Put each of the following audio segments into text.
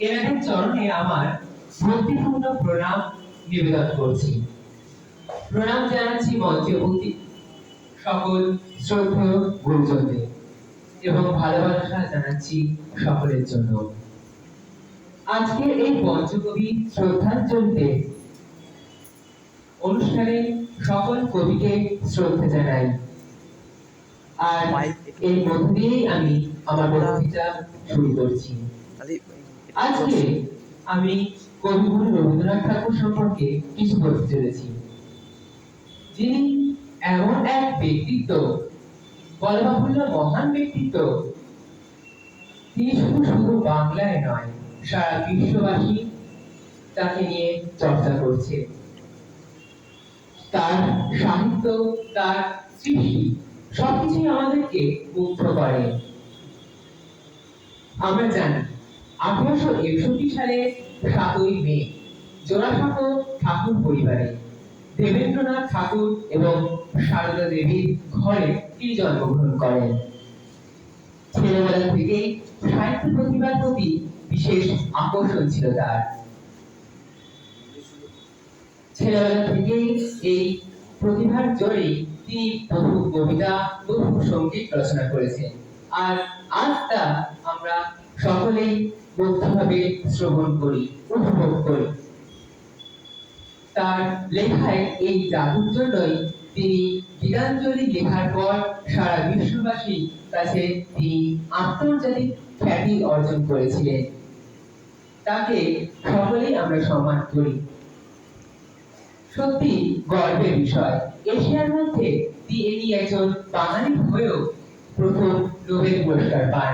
এনাদের চরণে আমার ভক্তিপূর্ণ প্রণাম নিবেদন করছি। প্রণাম জানাচ্ছি মঞ্চে উপস্থিত সকল শ্রদ্ধেয় গুরুজনদের এবং ভালোবাসা জানাচ্ছি সকলের জন্য। আজকের এই পঞ্চকবি শ্রদ্ধাঞ্জলিতে অনুষ্ঠানে সকল কবিকে শ্রদ্ধা জানাই। আর এর মধ্য দিয়েই আমি আমার বক্তৃতা শুরু করছি। আজকে আমি কবিগুরু রবীন্দ্রনাথ ঠাকুর সম্পর্কে কিছু বলতে চলেছি, যিনি এমন এক ব্যক্তিত্ব, বলা বাহুল্য মহান ব্যক্তিত্ব। তিনি শুধু বাংলায় নয়, সারা বিশ্ববাসী তাকে নিয়ে চর্চা করছে। তার সাহিত্য, তার সৃষ্টি সবকিছুই আমাদেরকে মুগ্ধ করে। আমরা জানি 1861 সালে 7ই মে জোড়াসাঁকো ঠাকুর পরিবারে দেবেন্দ্রনাথ ঠাকুর এবং সারদা দেবীর ঘরে তিনি জন্মগ্রহণ করেন। ছেলেবেলা থেকেই সাহিত্য প্রতিভার প্রতি বিশেষ আকর্ষণ ছিল তার। ছেলেবেলা থেকেই এই প্রতিভার জোরে তিনি বহু কবিতা, বহু সঙ্গীত রচনা করেছেন। আর আজ তা আমরা সকলেই মুগ্ধভাবে শ্রবণ করি, উপভোগ করি। তার লেখায় এই জাদুর জন্যই তিনি গীতাঞ্জলি লেখার পর সারা বিশ্ববাসীর কাছে তিনি আন্তর্জাতিক খ্যাতি অর্জন করেছিলেন। তাকে সকলেই আমরা সম্মান করি। সত্যি গর্বের বিষয়, এশিয়ার মধ্যে তিনি একজন বাঙালি হয়েও প্রথম নোবেল পুরস্কার পান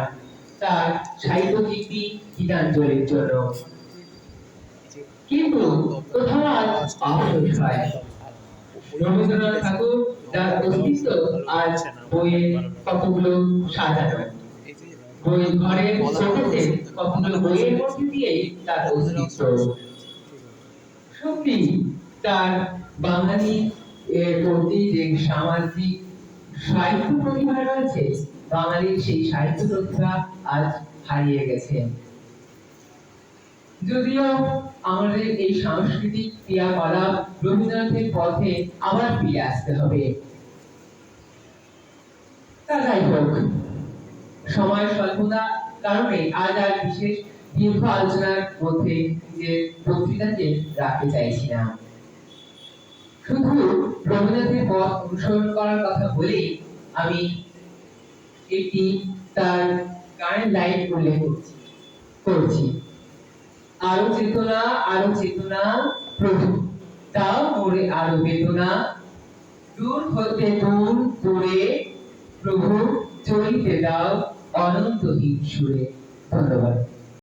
তার সাহিত্য কীর্তি গীতাঞ্জলির জন্য। কিন্তু কোথাও আজ আফসোস হয়, রবীন্দ্রনাথ ঠাকুর যার অস্তিত্ব আজ বইয়ের কতগুলো সাজানো, বই ঘরের শোকেসে কতগুলো বইয়ের মধ্যে দিয়েই তার অস্তিত্ব। সত্যি তার বাঙালি এর প্রতি যে সামাজিক সাহিত্য প্রতিভা রয়েছে, বাঙালির সেই সাহিত্য প্রতিভা আজ হারিয়ে গেছে। যদিও আমাদের এই সাংস্কৃতিক ক্রিয়াকলাপ রবীন্দ্রনাথের পথে আবার ফিরে আসতে হবে। তা যাই হোক, সময় স্বল্পতার কারণে আজ আর বিশেষ দীর্ঘ আলোচনার মধ্যে যে বক্তৃতাকে রাখতে চাইছি না। শুধু রবীন্দ্রনাথের পথ অনুসরণ করার কথা বলেই আমি একটি তার গানের লাইন উল্লেখ করছি। আরো চেতনা প্রভু, তাও মোরে আরো বেদনা, দূর হতে দূর দূরে প্রভু চলিতে দাও অনন্তহীন সুরে। ধন্যবাদ।